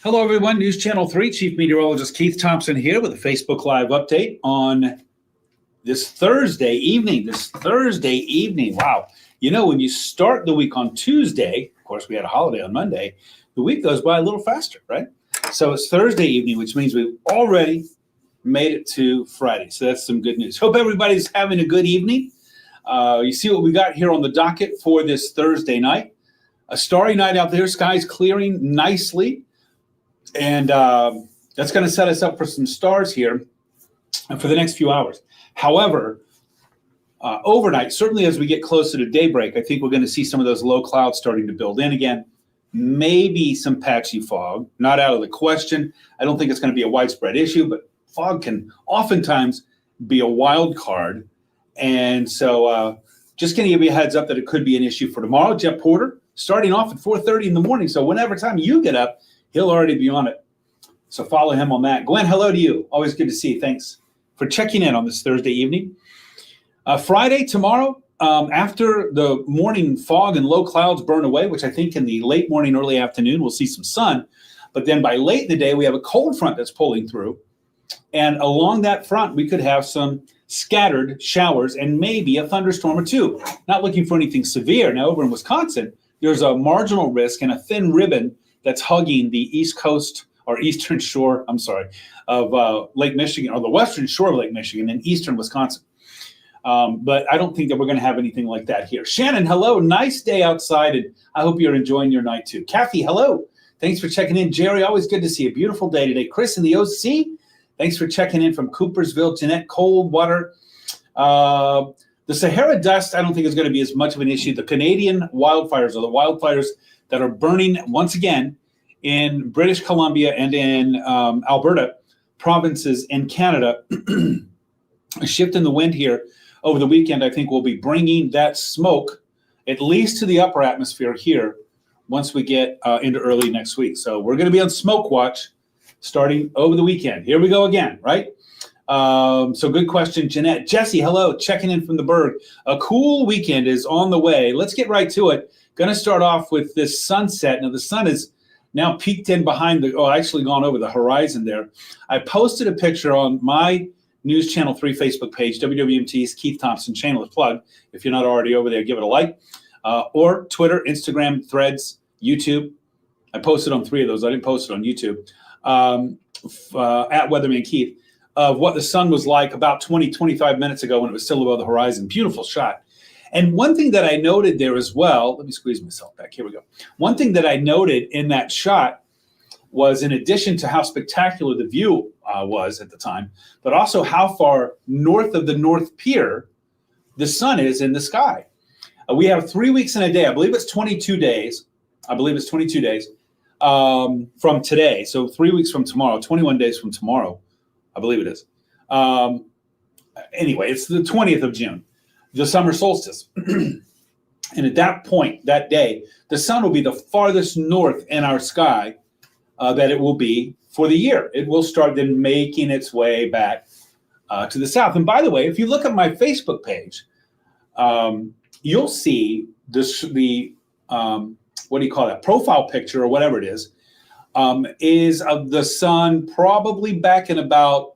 Hello, everyone. News Channel 3, Chief Meteorologist Keith Thompson here with a Facebook Live update on this Thursday evening. Wow. You know, when you start the week on Tuesday, of course, we had a holiday on Monday, the week goes by a little faster, right? So it's Thursday evening, which means we've already made it to Friday. So that's some good news. Hope everybody's having a good evening. You see what we got here on the docket for this Thursday night. A starry night out there, skies clearing nicely. And that's going to set us up for some stars here for the next few hours. However, overnight, certainly as we get closer to daybreak, I think we're going to see some of those low clouds starting to build in again. Maybe some patchy fog, not out of the question. I don't think it's going to be a widespread issue, but fog can oftentimes be a wild card. And so just going to give you a heads up that it could be an issue for tomorrow. Jeff Porter starting off at 4:30 in the morning. So whenever time you get up, he'll already be on it. So follow him on that. Gwen, hello to you. Always good to see you. Thanks for checking in on this Thursday evening. Friday, tomorrow, after the morning fog and low clouds burn away, which I think in the late morning, early afternoon, we'll see some sun. But then by late in the day, we have a cold front that's pulling through. And along that front, we could have some scattered showers and maybe a thunderstorm or two. Not looking for anything severe. Now, over in Wisconsin, there's a marginal risk and a thin ribbon that's hugging the east coast or eastern shore, of Lake Michigan, or the western shore of Lake Michigan in eastern Wisconsin. But I don't think that we're going to have anything like that here. Shannon, hello. Nice day outside, and I hope you're enjoying your night too. Kathy, hello. Thanks for checking in. Jerry, always good to see you. Beautiful day today. Chris in the OC, thanks for checking in from Coopersville. Jeanette, cold water. The Sahara dust, I don't think is going to be as much of an issue. The Canadian wildfires, or the wildfires that are burning once again in British Columbia and in Alberta provinces in Canada. A shift in the wind here over the weekend, I think, will be bringing that smoke at least to the upper atmosphere here once we get into early next week. So we're going to be on smoke watch starting over the weekend. Here we go again, right? So good question, Jeanette. Jesse, hello, checking in from the Berg. A cool weekend is on the way. Let's get right to it. Going to start off with this sunset. Now, the sun is now peeked in behind actually gone over the horizon there. I posted a picture on my News Channel 3 Facebook page, WWMT's Keith Thompson channel is plugged. If you're not already over there, give it a like. Or Twitter, Instagram, Threads, YouTube. I posted on 3 of those. I didn't post it on YouTube. At Weatherman Keith, of what the sun was like about 25 minutes ago when it was still above the horizon. Beautiful shot. And one thing that I noted there as well, let me squeeze myself back. Here we go. One thing that I noted in that shot was, in addition to how spectacular the view was at the time, but also how far north of the North Pier the sun is in the sky. We have 3 weeks in a day. I believe it's 22 days. From today. So 3 weeks from tomorrow, 21 days from tomorrow, I believe it is. Anyway, it's the 20th of June. The summer solstice. And at that point, that day, the sun will be the farthest north in our sky that it will be for the year. It will start then making its way back to the south. And by the way, if you look at my Facebook page, you'll see the what do you call that? Profile picture or whatever it is of the sun probably back in about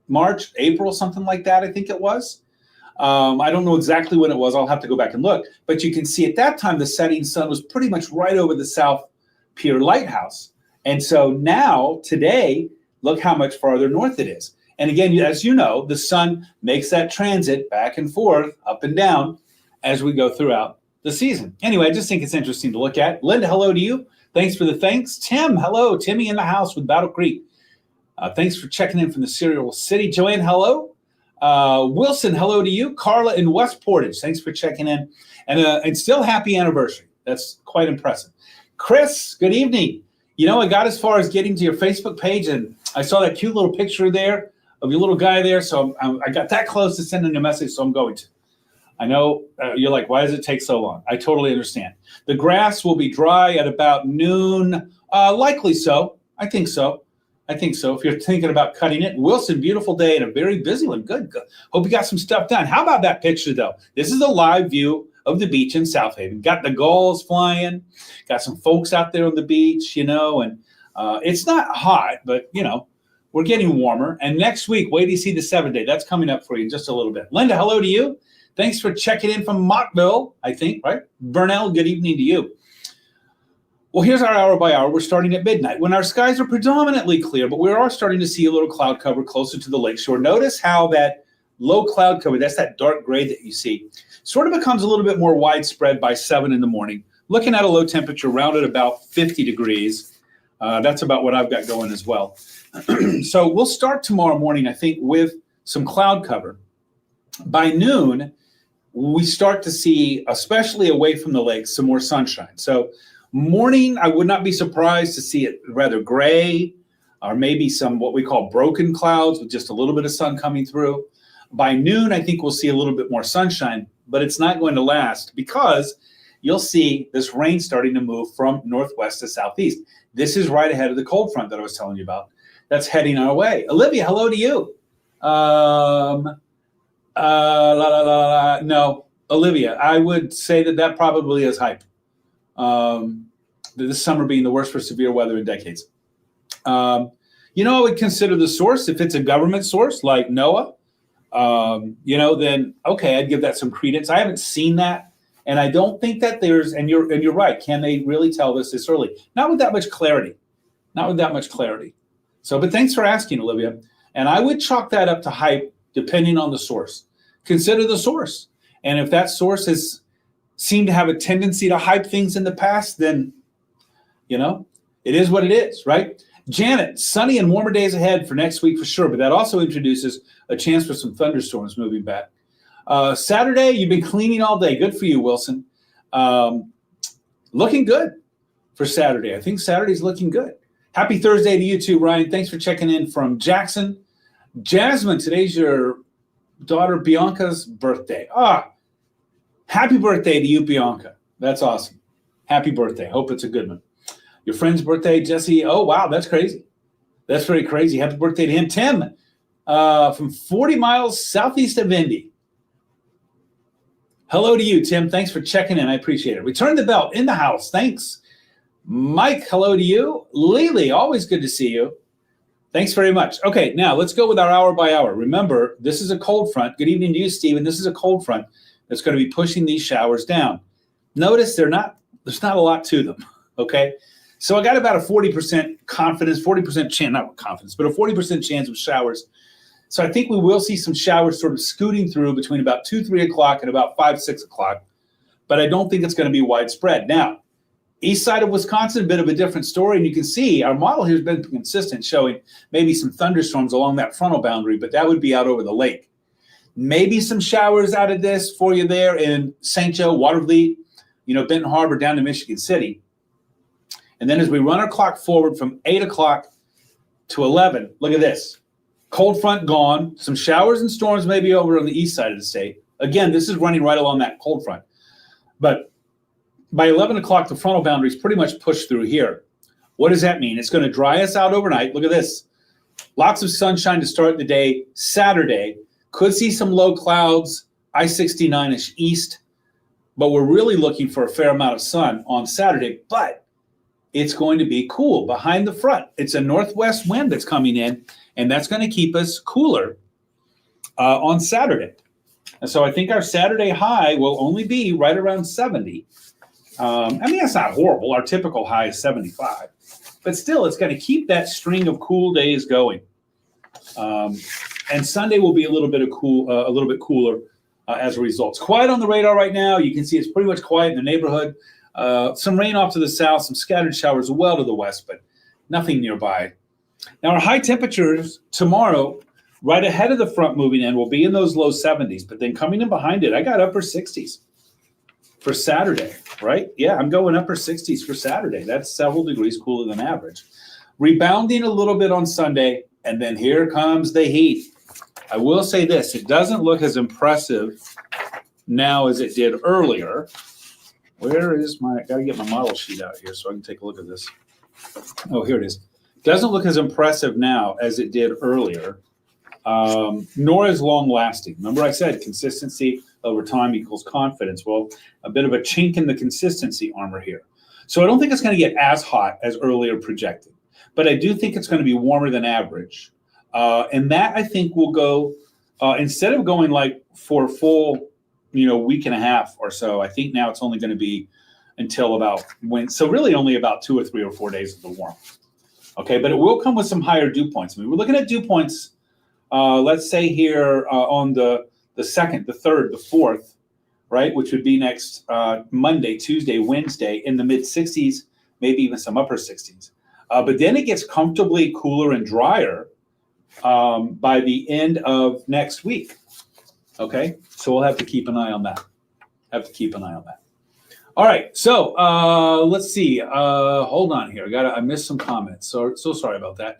March, April, something like that, I think it was. I don't know exactly when it was. I'll have to go back and look. But you can see at that time, the setting sun was pretty much right over the South Pier Lighthouse. And so now, today, look how much farther north it is. And again, as you know, the sun makes that transit back and forth, up and down, as we go throughout the season. Anyway, I just think it's interesting to look at. Linda, hello to you. Thanks for the thanks. Tim, hello. Timmy in the house with Battle Creek. Thanks for checking in from the Cereal City. Joanne, hello. Wilson, hello to you. Carla in West Portage, thanks for checking in. And still happy anniversary. That's quite impressive. Chris, good evening. You know, I got as far as getting to your Facebook page, and I saw that cute little picture there of your little guy there. So I got that close to sending a message, so I'm going to. I know you're like, why does it take so long? I totally understand. The grass will be dry at about noon. Likely so. I think so. If you're thinking about cutting it. Wilson, beautiful day and a very busy one. Good. Hope you got some stuff done. How about that picture, though? This is a live view of the beach in South Haven. Got the gulls flying. Got some folks out there on the beach, you know, and It's not hot, but, we're getting warmer. And next week, wait till you see the 7-day. That's coming up for you in just a little bit. Linda, hello to you. Thanks for checking in from Mockville, I think, right? Burnell, good evening to you. Well, here's our hour by hour. We're starting at midnight when our skies are predominantly clear, but we are starting to see a little cloud cover closer to the lakeshore. Notice how that low cloud cover, that's that dark gray that you see, sort of becomes a little bit more widespread by 7 in the morning. Looking at a low temperature around at about 50 degrees. That's about what I've got going as well. So we'll start tomorrow morning, I think, with some cloud cover. By noon, we start to see, especially away from the lakes, some more sunshine. So morning, I would not be surprised to see it rather gray, or maybe some what we call broken clouds with just a little bit of sun coming through. By noon, I think we'll see a little bit more sunshine, but it's not going to last because you'll see this rain starting to move from northwest to southeast. This is right ahead of the cold front that I was telling you about. That's heading our way. Olivia, hello to you. No, Olivia, I would say that probably is hype. This summer being the worst for severe weather in decades. I would consider the source, if it's a government source like NOAA, then okay, I'd give that some credence. I haven't seen that, and I don't think that and you're right. Can they really tell this early? Not with that much clarity. So, but thanks for asking, Olivia. And I would chalk that up to hype, depending on the source. Consider the source, and if that source has seemed to have a tendency to hype things in the past, then it is what it is, right? Janet, sunny and warmer days ahead for next week for sure, but that also introduces a chance for some thunderstorms moving back. Saturday, you've been cleaning all day. Good for you, Wilson. Looking good for Saturday. I think Saturday's looking good. Happy Thursday to you too, Ryan. Thanks for checking in from Jackson. Jasmine, today's your daughter Bianca's birthday. Happy birthday to you, Bianca. That's awesome. Happy birthday. Hope it's a good one. Your friend's birthday, Jesse. Oh, wow, that's crazy. That's very crazy. Happy birthday to him. Tim, from 40 miles southeast of Indy. Hello to you, Tim. Thanks for checking in. I appreciate it. Return the belt in the house. Thanks. Mike, hello to you. Lily, always good to see you. Thanks very much. Okay, now let's go with our hour by hour. Remember, this is a cold front. Good evening to you, Stephen. This is a cold front that's going to be pushing these showers down. Notice there's not a lot to them, okay? So I got about a 40% confidence, 40% chance, not confidence, but a 40% chance of showers. So I think we will see some showers sort of scooting through between about 2, 3 o'clock and about 5, 6 o'clock. But I don't think it's going to be widespread. Now, east side of Wisconsin, a bit of a different story. And you can see our model here has been consistent, showing maybe some thunderstorms along that frontal boundary, but that would be out over the lake. Maybe some showers out of this for you there in St. Joe, Watervliet, Benton Harbor down to Michigan City. And then as we run our clock forward from 8 o'clock to 11, look at this. Cold front gone. Some showers and storms maybe over on the east side of the state. Again, this is running right along that cold front. But by 11 o'clock, the frontal boundary is pretty much pushed through here. What does that mean? It's going to dry us out overnight. Look at this. Lots of sunshine to start the day. Saturday, could see some low clouds, I-69-ish east. But we're really looking for a fair amount of sun on Saturday. But it's going to be cool behind the front. It's a northwest wind that's coming in, and that's going to keep us cooler on Saturday. And so I think our Saturday high will only be right around 70. That's not horrible. Our typical high is 75. But still, it's going to keep that string of cool days going. And Sunday will be a little bit cooler as a result. It's quiet on the radar right now. You can see it's pretty much quiet in the neighborhood. Some rain off to the south, some scattered showers well to the west, but nothing nearby. Now, our high temperatures tomorrow, right ahead of the front moving in, will be in those low 70s, but then coming in behind it, I got upper 60s for Saturday, right? Yeah, I'm going upper 60s for Saturday. That's several degrees cooler than average. Rebounding a little bit on Sunday, and then here comes the heat. I will say this, it doesn't look as impressive now as it did earlier. Where is I got to get my model sheet out here so I can take a look at this. Oh, here it is. Doesn't look as impressive now as it did earlier, nor as long lasting. Remember I said consistency over time equals confidence. Well, a bit of a chink in the consistency armor here. So I don't think it's going to get as hot as earlier projected. but I do think it's going to be warmer than average. And that I think will go, instead of going like for a full, week and a half or so, I think now it's only going to be until about so really only about 2 or 3 or 4 days of the warmth. Okay, but it will come with some higher dew points. I mean, we're looking at dew points, let's say here on the 2nd, the 3rd, the 4th, right, which would be next Monday, Tuesday, Wednesday, in the mid-60s, maybe even some upper 60s. But then it gets comfortably cooler and drier by the end of next week. Okay, so we'll have to keep an eye on that. All right, so let's see. Hold on here. I missed some comments. So sorry about that.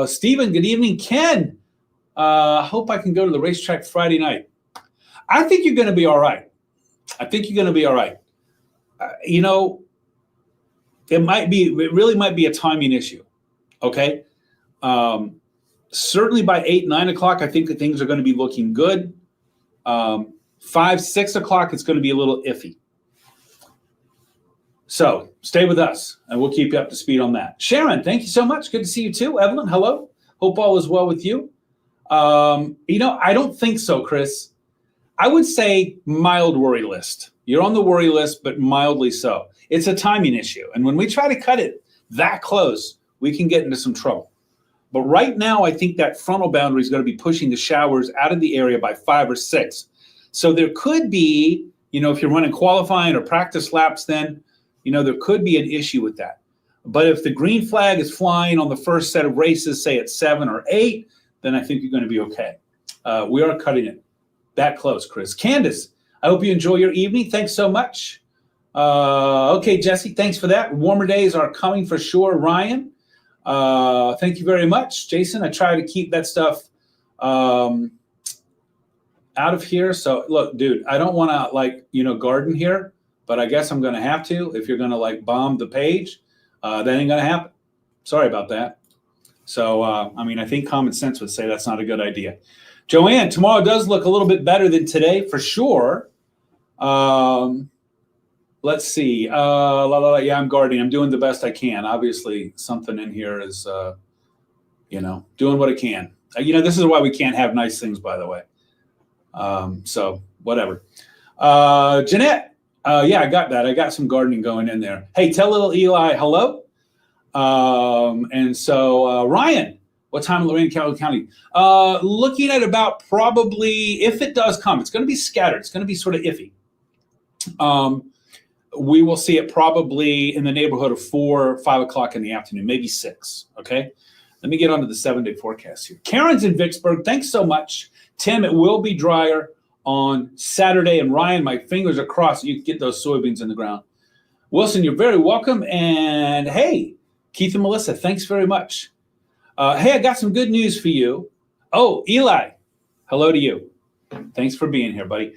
Stephen, good evening. Ken, hope I can go to the racetrack Friday night. I think you're going to be all right. It really might be a timing issue. Okay. Certainly by 8, 9 o'clock, I think that things are going to be looking good. 5, 6 o'clock, it's going to be a little iffy. So stay with us, and we'll keep you up to speed on that. Sharon, thank you so much. Good to see you too. Evelyn, hello. Hope all is well with you. I don't think so, Chris. I would say mild worry list. You're on the worry list, but mildly so. It's a timing issue. And when we try to cut it that close, we can get into some trouble. But right now, I think that frontal boundary is going to be pushing the showers out of the area by 5 or 6. So there could be, if you're running qualifying or practice laps, then, there could be an issue with that. But if the green flag is flying on the first set of races, say at 7 or 8, then I think you're going to be okay. We are cutting it that close, Chris. Candace, I hope you enjoy your evening. Thanks so much. Okay, Jesse, thanks for that. Warmer days are coming for sure. Ryan, thank you very much. Jason, I try to keep that stuff out of here. So look, dude, I don't want to garden here, but I guess I'm going to have to. If you're going to bomb the page, that ain't going to happen. Sorry about that. So, I think common sense would say that's not a good idea. Joanne, tomorrow does look a little bit better than today for sure. Let's see. Yeah, I'm gardening. I'm doing the best I can. Obviously, something in here is, doing what I can. This is why we can't have nice things, by the way. So whatever. Jeanette, yeah, I got that. I got some gardening going in there. Hey, tell little Eli hello. And so Ryan, what time in Lorraine County? Looking at about probably, if it does come, it's going to be scattered. It's going to be sort of iffy. We will see it probably in the neighborhood of 4 or 5 o'clock in the afternoon, maybe 6. Okay. Let me get onto the 7-day forecast here. Karen's in Vicksburg. Thanks so much. Tim, it will be drier on Saturday. And Ryan, my fingers are crossed. You can get those soybeans in the ground. Wilson, you're very welcome. And hey, Keith and Melissa, thanks very much. Hey, I got some good news for you. Oh, Eli, hello to you. Thanks for being here, buddy.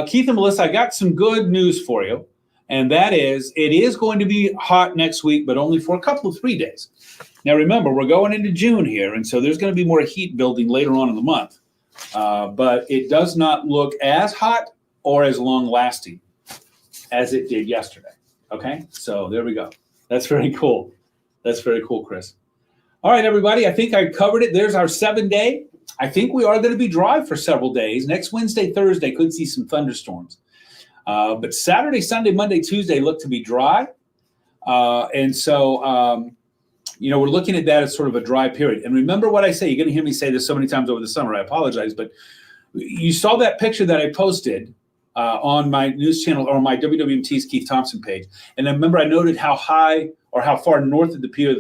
Keith and Melissa, I got some good news for you. And that is, it is going to be hot next week, but only for a couple of 3 days. Now, remember, we're going into June here, and so there's going to be more heat building later on in the month. But it does not look as hot or as long-lasting as it did yesterday. Okay? So there we go. That's very cool. That's very cool, Chris. All right, everybody. I think I covered it. There's our 7-day. I think we are going to be dry for several days. Next Wednesday, Thursday, could see some thunderstorms. But Saturday, Sunday, Monday, Tuesday look to be dry. And so, we're looking at that as sort of a dry period. And remember what I say. You're going to hear me say this so many times over the summer. I apologize. But you saw that picture that I posted on my news channel or my WWMT's Keith Thompson page. And then remember, I noted how high or how far north of the pier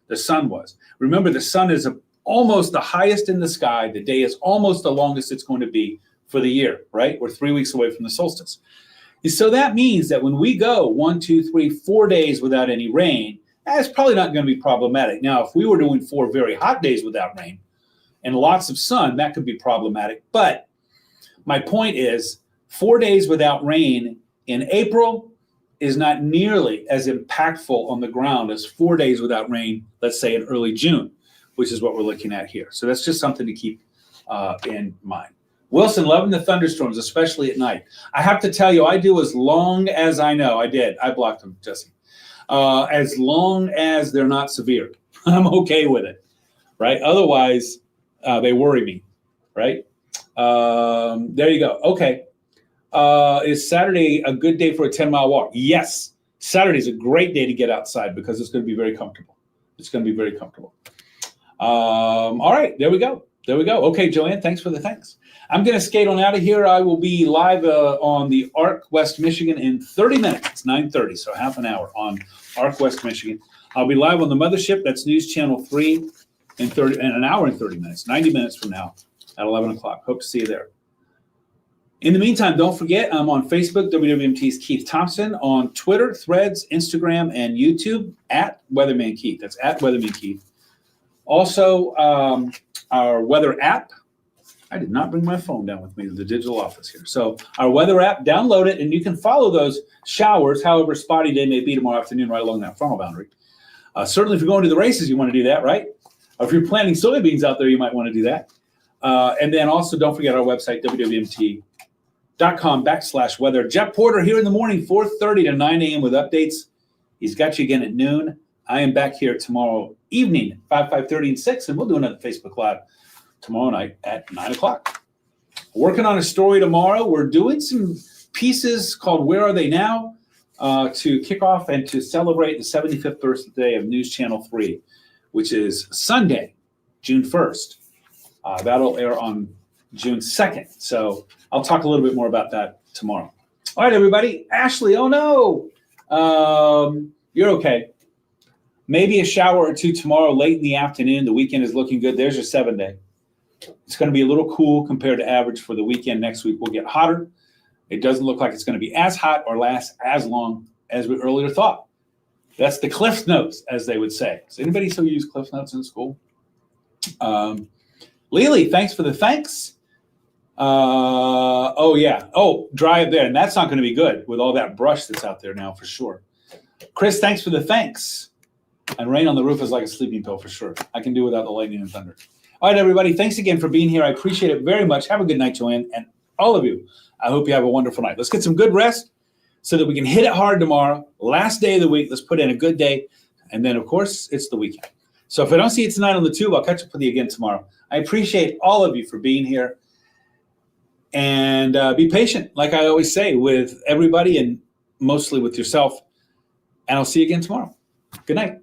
the sun was. Remember, the sun is almost the highest in the sky. The day is almost the longest it's going to be for the year, right? We're 3 weeks away from the solstice. And so that means that when we go 1, 2, 3, 4 days without any rain, that's probably not going to be problematic. Now, if we were doing 4 very hot days without rain and lots of sun, that could be problematic. But my point is 4 days without rain in April is not nearly as impactful on the ground as 4 days without rain, let's say in early June, which is what we're looking at here. So that's just something to keep in mind. Wilson, loving the thunderstorms, especially at night. I have to tell you, I do as long as I know. I did. I blocked them, Jesse. as long as they're not severe. I'm okay with it, right? Otherwise, they worry me, right? There you go. Okay. Is Saturday a good day for a 10-mile walk? Yes. Saturday is a great day to get outside because it's going to be very comfortable. It's going to be very comfortable. All right. There we go. There we go. Okay, Joanne, thanks for the thanks. I'm going to skate on out of here. I will be live on the ARC West Michigan in 30 minutes. It's 9:30, so half an hour on ARC West Michigan. I'll be live on the mothership. That's News Channel 3 in an hour and 30 minutes, 90 minutes from now at 11 o'clock. Hope to see you there. In the meantime, don't forget, I'm on Facebook, WWMT's Keith Thompson, on Twitter, Threads, Instagram, and YouTube, at Weatherman Keith. That's at Weatherman Keith. Also, our weather app. I did not bring my phone down with me to the digital office here. So our weather app, download it, and you can follow those showers, however spotty they may be tomorrow afternoon, right along that frontal boundary. Certainly, if you're going to the races, you want to do that, right? Or if you're planting soybeans out there, you might want to do that. And then also, don't forget our website, WWMT.com/weather. Jeff Porter here in the morning, 4:30 to 9 a.m. with updates. He's got you again at noon. I am back here tomorrow evening, 5:30, and 6, and we'll do another Facebook Live tomorrow night at 9 o'clock. Working on a story tomorrow. We're doing some pieces called Where Are They Now? To kick off and to celebrate the 75th birthday of News Channel 3, which is Sunday, June 1st. That'll air on June 2nd. So I'll talk a little bit more about that tomorrow. All right, everybody. Ashley, oh no. You're okay. Maybe a shower or two tomorrow late in the afternoon. The weekend is looking good. There's your 7-day. It's going to be a little cool compared to average for the weekend. Next week will get hotter. It doesn't look like it's going to be as hot or last as long as we earlier thought. That's the Cliff Notes, as they would say. Does anybody still use Cliff Notes in school? Lily, thanks for the thanks. Oh, yeah. Oh, dry up there. And that's not going to be good with all that brush that's out there now for sure. Chris, thanks for the thanks. And rain on the roof is like a sleeping pill for sure. I can do without the lightning and thunder. All right, everybody. Thanks again for being here. I appreciate it very much. Have a good night, Joanne. And all of you, I hope you have a wonderful night. Let's get some good rest so that we can hit it hard tomorrow. Last day of the week. Let's put in a good day. And then, of course, it's the weekend. So if I don't see you tonight on the tube, I'll catch up with you again tomorrow. I appreciate all of you for being here. And be patient, like I always say, with everybody and mostly with yourself. And I'll see you again tomorrow. Good night.